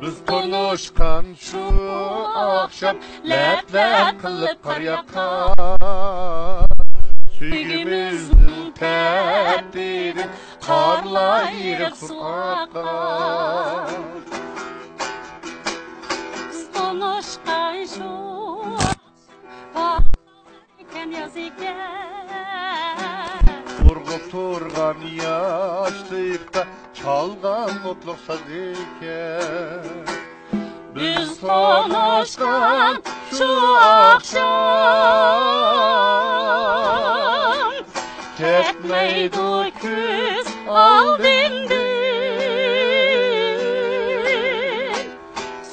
Biz konuşkan şu akşam lep kılıp kar yakar. Süygümüzdün tepdirin karlayırıp su akar. Biz konuşkan şu akşam yaz iken Urgup turgan yaşlıkta çalgan mutluluk saz iken. Biz konuşkan şu akşam Tekmeydu küz aldimdin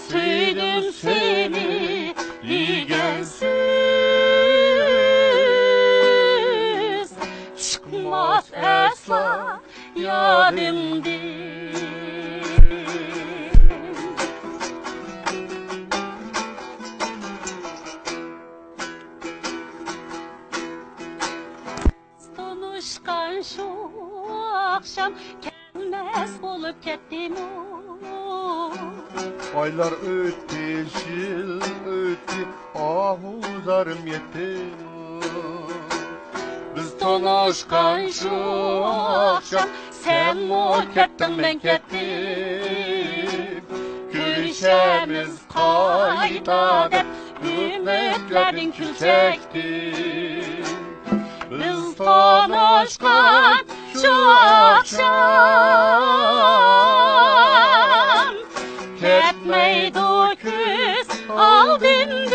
Süydüm seni ligensiz Çıkmaz esla yadimdin Konuşkan şu akşam gelmez olup kettim Aylar öttü, yıl öttü, ahuzarım yetti. Biz konuşkan şu akşam sen mi kettin ben kettim. Görüşemiz kayda dep ümitlerin kül çekti. Biz konuşkan şu akşam Ketmeydi küz aldimdin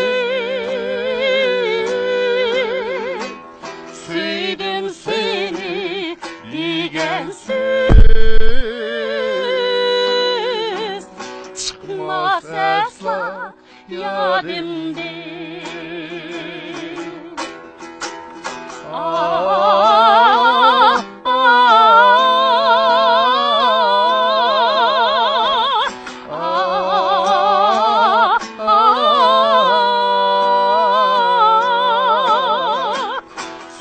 Süydüm seni ligensiz Çıkmaz esla yadimdin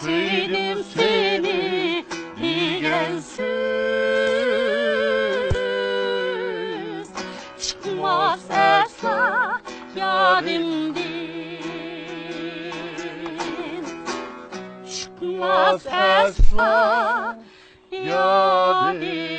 Süydüm seni ligensiz Çıkmaz esla yadimdin Çıkmaz esla yadim